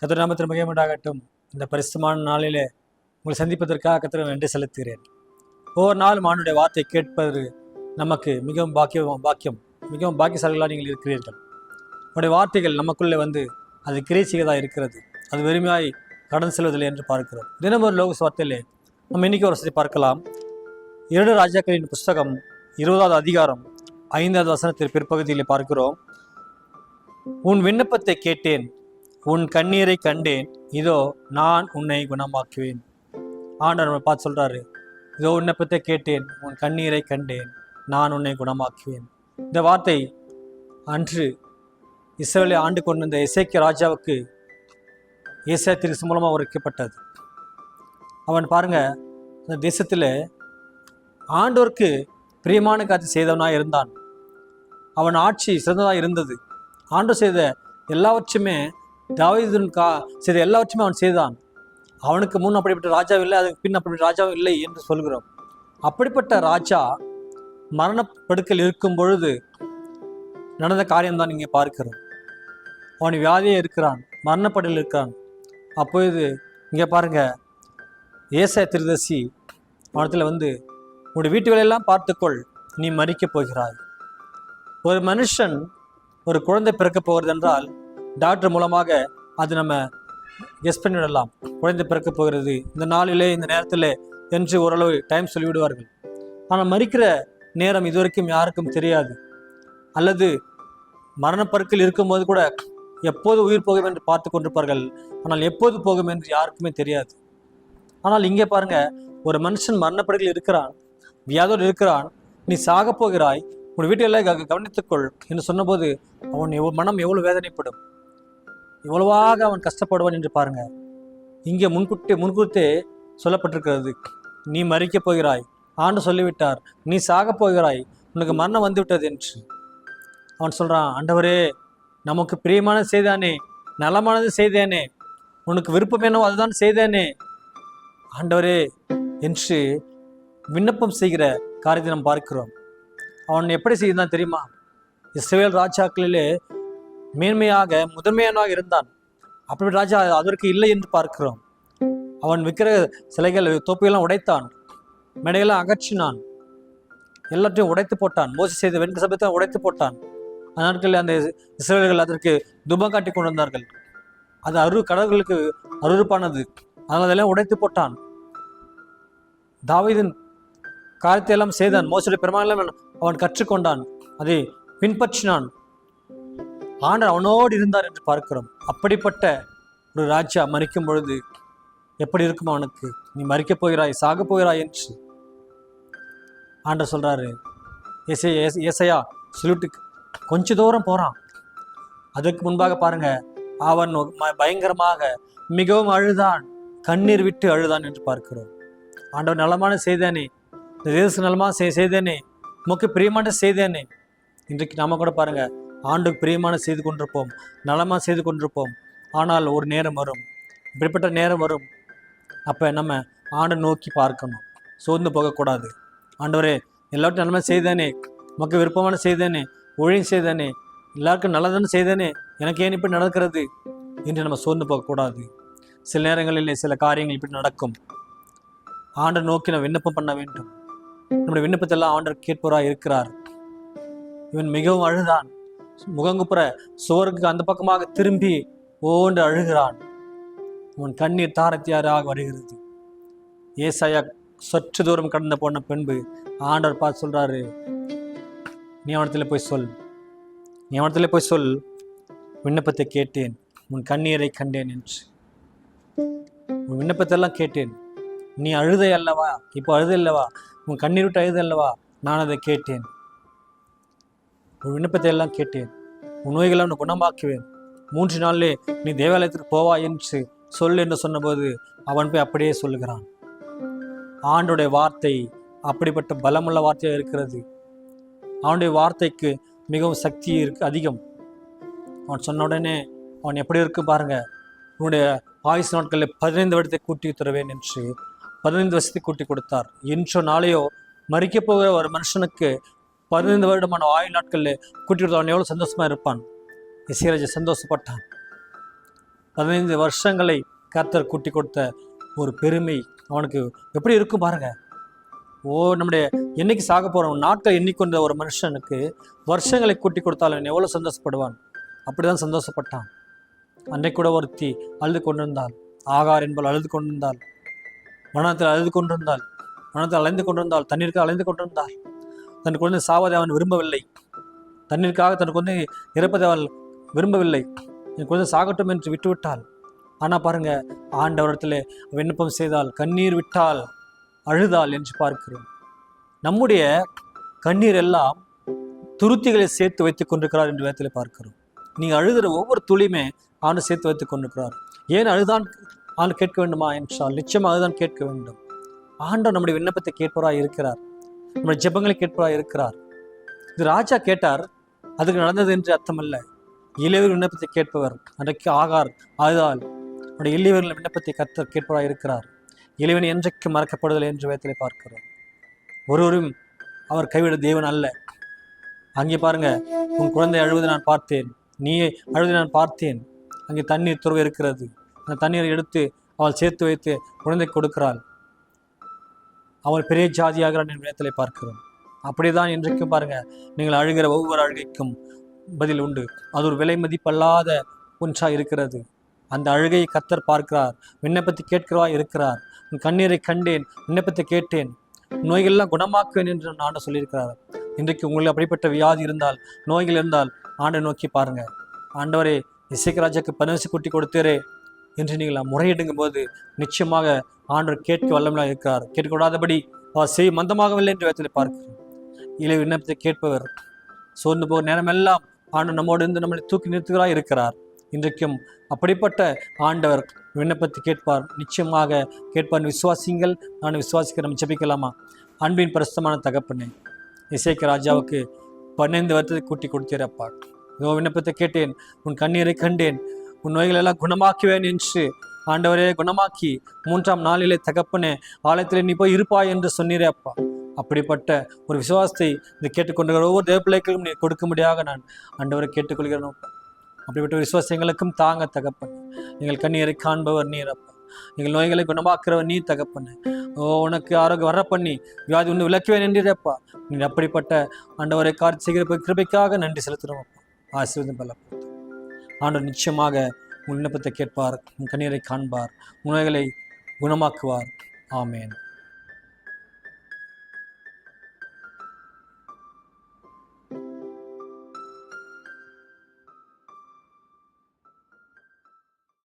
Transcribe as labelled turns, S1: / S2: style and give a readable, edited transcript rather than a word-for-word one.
S1: கர்த்தர் நாமத்திற்கு மகிமை உண்டாகட்டும். இந்த பரிசுத்தமான நாளிலே உங்களை சந்திப்பதற்காக கர்த்தரை நன்றி செலுத்துகிறேன். ஒவ்வொரு நாளும் ஆண்டவருடைய வார்த்தை கேட்பது நமக்கு மிகவும் பாக்கியம் மிகவும் பாக்கியசாலிகளாக நீங்கள் இருக்கிறீர்கள். உங்களுடைய வார்த்தைகள் நமக்குள்ளே வந்து அது கிரியை செய்வதாக இருக்கிறது. அது வெறுமையாய் கடந்து செல்வதில்லை என்று பார்க்கிறோம். தினம் ஒரு லோக வார்த்தையிலே நம்ம இன்னைக்கு ஒரு வசதி பார்க்கலாம். 2 ராஜாக்களின் புஸ்தகம் 20வது அதிகாரம் 5வது வசனத்தில் பிற்பகுதியில் பார்க்கிறோம். உன் விண்ணப்பத்தை கேட்டேன், உன் கண்ணீரை கண்டேன், இதோ நான் உன்னை குணமாக்குவேன். ஆண்டவர் நம்ம பார்த்து சொல்றாரு, இதோ விண்ணப்பத்தை கேட்டேன், உன் கண்ணீரை கண்டேன், நான் உன்னை குணமாக்குவேன். இந்த வார்த்தை அன்று இஸ்ரவேலை ஆண்டு கொண்டிருந்த எசேக்கியா ராஜாவுக்கு ஏசாயா தீர்க்கதரிசி மூலமாக உரைக்கப்பட்டது. அவன் பாருங்க, அந்த தேசத்தில் ஆண்டவருக்கு பிரியமான காட்சி செய்தவனாக இருந்தான். அவன் ஆட்சி சிறந்ததாக இருந்தது. ஆண்டவர் செய்த எல்லாவற்றுமே தாவீதின் செய்த எல்லாவற்றுமே அவன் செய்தான். அவனுக்கு முன் அப்படிப்பட்ட ராஜாவும் இல்லை, அதுக்கு பின் அப்படிப்பட்ட ராஜாவும் இல்லை என்று சொல்கிறோம். அப்படிப்பட்ட ராஜா மரணப்படுக்கையில் இருக்கும் பொழுது நடந்த காரியம்தான் இங்கே பார்க்கிறோம். அவன் வியாதியே இருக்கிறான், மரணப்படையில் இருக்கிறான். அப்பொழுது இங்கே பாருங்க, ஏசாயா தீர்க்கதரிசி அவனத்தில் வந்து உன்னுடைய வீட்டு வேலையெல்லாம் பார்த்துக்கொள், நீ மரிக்கப் போகிறாய். ஒரு மனுஷன் ஒரு குழந்தை பிறக்க போகிறது என்றால் டாக்டர் மூலமாக அது நம்ம கெஸ் பண்ணிவிடலாம். குழந்தை பிறக்க போகிறது இந்த நாளிலே இந்த நேரத்தில் என்று ஓரளவு டைம் சொல்லிவிடுவார்கள். ஆனால் மரிக்கிற நேரம் இதுவரைக்கும் யாருக்கும் தெரியாது. அல்லது மரணப்பருக்கில் இருக்கும்போது கூட எப்போது உயிர் போகும் என்று பார்த்து கொண்டிருப்பார்கள். ஆனால் எப்போது போகும் என்று யாருக்குமே தெரியாது. ஆனால் இங்கே பாருங்க, ஒரு மனுஷன் மரணப்படுக்கையில் இருக்கிறான், வியாதோடு இருக்கிறான், நீ சாக போகிறாய், உன் வீட்டில் கவனித்துக்கொள் என்று சொன்னபோது அவன் மனம் எவ்வளவு வேதனைப்படும், எவ்வளவாக அவன் கஷ்டப்படுவான் என்று பாருங்க. இங்கே முன்கூட்டே சொல்லப்பட்டிருக்கிறது, நீ மரிக்கப் போகிறாய், ஆண்டு சொல்லிவிட்டார், நீ சாக போகிறாய், உனக்கு மரணம் வந்துவிட்டது என்று. அவன் சொல்றான், ஆண்டவரே நமக்கு பிரியமான செய்தானே, நலமானது செய்தேனே, உனக்கு விருப்பம் என்னவோ அதுதான் செய்தேனே ஆண்டவரே என்று விண்ணப்பம் செய்கிற காரியத்தை நாம் பார்க்கிறோம். அவன் எப்படி செய்தான் தெரியுமா? இஸ்ரவேல் ராஜாக்களிலே மேன்மையாக முதன்மையானவனாக இருந்தான். அப்படி ராஜா அதற்கு இல்லை என்று பார்க்கிறோம். அவன் விக்கிர சிலைகள் தோப்பையெல்லாம் உடைத்தான், மேடையெல்லாம் அகற்றினான், எல்லாத்தையும் உடைத்து போட்டான். மோசே செய்த வெண்க சபத்தை உடைத்து போட்டான். அந்த நாட்களில் அந்த இஸ்ரவேலர்கள் அதற்கு துபம் காட்டி கொண்டு வந்தார்கள். அது கடவுளுக்கு அருவருப்பானது, அதனால் அதெல்லாம் உடைத்து போட்டான். தாவீதின் காரியத்தை எல்லாம் செய்தான். மோசடி பெருமாள் அவன் கற்றுக்கொண்டான், அதை பின்பற்றினான். ஆண்டவர் அவனோடு இருந்தார் என்று பார்க்கிறோம். அப்படிப்பட்ட ஒரு ராஜா மரிக்கும் பொழுது எப்படி இருக்கும் அவனுக்கு? நீ மரிக்கப் போகிறாய், சாக போகிறாய் என்று ஆண்டவர் சொல்றாரு. ஏசாயா சொல்லிட்டு கொஞ்ச தூரம் போறான். அதற்கு முன்பாக பாருங்க, அவன் பயங்கரமாக மிகவும் அழுதான், கண்ணீர் விட்டு அழுதான் என்று பார்க்கிறோம். ஆண்டவர் நலமான செய்தானே, இந்த தேச நலமான செய்தேனே, உமக்கு பிரியமான செய்தேனே. இன்றைக்கு நாம கூட பாருங்க, ஆண்டுக்கு பிரியமான செய்து கொண்டிருப்போம், நலமாக செய்து கொண்டிருப்போம். ஆனால் ஒரு நேரம் வரும், இப்படிப்பட்ட நேரம் வரும். அப்போ நம்ம ஆண்டை நோக்கி பார்க்கணும், சோர்ந்து போகக்கூடாது. ஆண்டவரே எல்லாருக்கும் நலமாக செய்தேனே, உமக்கு விருப்பமான செய்தேனே, ஒழுங்கு செய்தேனே, எல்லாருக்கும் நல்லதானே செய்தேனே, எனக்கு ஏன் இப்படி நடக்கிறது என்று நம்ம சோர்ந்து போகக்கூடாது. சில நேரங்களில் சில காரியங்கள் இப்படி நடக்கும். ஆண்டை நோக்கி நம்ம விண்ணப்பம் பண்ண வேண்டும். நம்முடைய விண்ணப்பத்தெல்லாம் ஆண்டவர் கேட்பவராக இருக்கிறார். இவன் மிகவும் அழுதான், முகங்குப்புற சுவருக்கு அந்த பக்கமாக திரும்பி ஓன்று அழுகிறான். அவன் கண்ணீர் தாரத்தியாராக வருகிறது. ஏசாயா சற்று தூரம் கடந்து போன பின்பு ஆண்டவர் பார்த்து சொல்றாரு, நீ அவனத்தில் போய் சொல், நீ அவனத்தில் போய் சொல், விண்ணப்பத்தை கேட்டேன், உன் கண்ணீரை கண்டேன் என்று. உன் விண்ணப்பத்தெல்லாம் கேட்டேன், நீ அழுதை அல்லவா, இப்போ அழுதை அல்லவா, உன் கண்ணீர் விட்டு அழுதை அல்லவா, நான் அதை கேட்டேன். உன் விண்ணப்பத்தை எல்லாம் கேட்டேன், உன் நோய்களை உன்னை குணமாக்குவேன், 3 நாளிலே நீ தேவாலயத்திற்கு போவா என்று சொல் என்று சொன்னபோது அவன் போய் அப்படியே சொல்லுகிறான். ஆண்டுடைய வார்த்தை அப்படிப்பட்ட பலமுள்ள வார்த்தையாக இருக்கிறது. அவனுடைய வார்த்தைக்கு மிகவும் சக்தி அதிகம். அவன் சொன்ன உடனே அவன் எப்படி இருக்கு பாருங்க, உன்னுடைய ஆயுசு நாட்களில் 15 வருடத்தை கூட்டி தருவேன் என்று 15 வருஷத்தை கூட்டி கொடுத்தார். இன்றோ நாளையோ மரிக்க போகிற ஒரு மனுஷனுக்கு 15 வருடமான ஆயுள் நாட்களில் கூட்டி கொடுத்த அவன் எவ்வளோ சந்தோஷமா இருப்பான். இசைராஜா சந்தோஷப்பட்டான். 15 வருஷங்களை கர்த்தர் கூட்டி கொடுத்த ஒரு பெருமை அவனுக்கு எப்படி இருக்கும் பாருங்க. நம்முடைய என்னைக்கு சாக போகிறோம் நாட்கள் எண்ணிக்கொண்ட ஒரு மனுஷனுக்கு வருஷங்களை கூட்டி கொடுத்தாலும் எவ்வளோ சந்தோஷப்படுவான். அப்படிதான் சந்தோஷப்பட்டான். அன்றைக்கு கூட ஒருத்தி அழுது கொண்டிருந்தாள். ஆகார் என்பவள் அழுது கொண்டிருந்தாள். மனத்தில் அழுது கொண்டிருந்தாள். மனத்தில் அலைந்து கொண்டிருந்தாள். தண்ணீருக்கு அலைந்து கொண்டிருந்தாள். தன் குழந்தை சாவதை அவன் விரும்பவில்லை. தண்ணீருக்காக தன் குழந்தை இறப்பதை அவள் விரும்பவில்லை. என் குழந்தை சாகட்டும் என்று விட்டுவிட்டாள். ஆனால் பாருங்க, ஆண்டவரிடத்தில் விண்ணப்பம் செய்தால், கண்ணீர் விட்டால், அழுதாள் என்று பார்க்கிறோம். நம்முடைய கண்ணீர் எல்லாம் துருத்திகளை சேர்த்து வைத்துக் கொண்டிருக்கிறார் என்று வேதத்தில் பார்க்கிறோம். நீங்கள் அழுகிற ஒவ்வொரு துளியுமே ஆண்டு சேர்த்து வைத்துக் கொண்டிருக்கிறார். ஏன் அழுதான் ஆண்டு கேட்க வேண்டுமா என்றால் நிச்சயமாக அதுதான் கேட்க வேண்டும். ஆண்டவர் நம்முடைய விண்ணப்பத்தை கேட்பவராக இருக்கிறார். நம்முடைய ஜெபங்களை கேட்பவராக இருக்கிறார். இது ராஜா கேட்டார், அதுக்கு நடந்தது என்று அர்த்தமல்ல. இளையவர் விண்ணப்பத்தை கேட்பவர். அன்றைக்கு ஆகார் அழுதால் அவருடைய இளையவர்கள் விண்ணப்பத்தை கர்த்தர் கேட்பவராக இருக்கிறார். இளைவன் என்றைக்கு மறக்கப்படுதல் என்று வேதத்திலே பார்க்கிறோம். ஒருவரும் அவர் கைவிட தேவன் அல்ல. அங்கே பாருங்க, உன் குழந்தை அழுவதை நான் பார்த்தேன், நீ அழுவதை நான் பார்த்தேன். அங்கே தண்ணீர் துறவு இருக்கிறது. அந்த தண்ணீரை எடுத்து அவள் சேர்த்து வைத்து குழந்தை கொடுக்கிறாள். அவள் பெரிய ஜாதியாகிறான் என்ற நேரத்திலே பார்க்கிறோம். அப்படிதான் இன்றைக்கும் பாருங்க, நீங்கள் அழுகிற ஒவ்வொரு அழுகைக்கும் பதில் உண்டு. அது ஒரு விலை மதிப்பல்லாத ஒன்றா இருக்கிறது. அந்த அழுகையை கர்த்தர் பார்க்கிறார். விண்ணப்பத்தை கேட்கிறவா இருக்கிறார். உன் கண்ணீரை கண்டேன், விண்ணப்பத்தை கேட்டேன், நோய்கள்லாம் குணமாக்குவேன் என்று ஆண்டு சொல்லியிருக்கிறார். இன்றைக்கு உங்களுக்கு அப்படிப்பட்ட வியாதி இருந்தால், நோய்கள் இருந்தால் ஆண்டை நோக்கி பாருங்க. ஆண்டவரே, இசைக்கு ராஜாக்கு 15 குட்டி கொடுத்தீரே என்று நீங்கள் முறையிடுங்கும் போது நிச்சயமாக ஆண்டவர் கேட்க வல்லமையாக இருக்கிறார். கேட்கக்கூடாதபடி அவர் செய் மந்தமாகவில்லை என்று வேதத்தில் பார்க்கிறோம். இளைய விண்ணப்பத்தை கேட்பவர் சோர்ந்து போகிற நேரமெல்லாம் ஆண்டவர் நம்மோடு இருந்து நம்மளை தூக்கி நிறுத்துகிறார் இருக்கிறார். இன்றைக்கும் அப்படிப்பட்ட ஆண்டவர் விண்ணப்பத்தை கேட்பார், நிச்சயமாக கேட்பார். விசுவாசிங்கள். நான் விசுவாசிக்க நம்ம ஜெபிக்கலாமா? அன்பின் பரிசுத்தமான தகப்பனே, இசைக்கு ராஜாவுக்கு 15 வருடத்தை கூட்டி கொடுத்தீரப்பா. இதோ விண்ணப்பத்தை கேட்டேன், உன் கண்ணீரை கண்டேன், உன் நோய்கள் எல்லாம் குணமாக்குவேன் என்று ஆண்டவரே குணமாக்கி 3ஆம் நாளிலே தகப்பனே ஆலயத்தில் நீ போய் இருப்பாய் என்று சொன்னீரே அப்பா. அப்படிப்பட்ட ஒரு விசுவாசத்தை இந்த கேட்டுக்கொண்டிருக்கிற ஒவ்வொரு தேவப்பிள்ளைகளும் நீ கொடுக்கும்படியாக நான் ஆண்டவரை கேட்டுக்கொள்கிறேன். அப்படிப்பட்ட ஒரு விசுவாசம் எங்களுக்கும் தாங்க தகப்பன். எங்கள் கண்ணீரை காண்பவர் நீர் அப்பா. எங்கள் நோய்களை குணமாக்குறவர் நீ தகப்பன். உனக்கு ஆரோக்கியம் வர பண்ணி வியாதி ஒன்று விளக்குவேன் என்றிருப்பா. நீங்கள் அப்படிப்பட்ட ஆண்டவரை காத்து செய்கிற கிருபைக்காக நன்றி செலுத்துகிறோம் அப்பா. ஆசீர்வாதம் பலப்படுத்தும். ஆண்டவர் நிச்சயமாக உன் விண்ணப்பத்தை கேட்பார், உன் கண்ணீரை காண்பார், உன் நோய்களை குணமாக்குவார். ஆமேன்.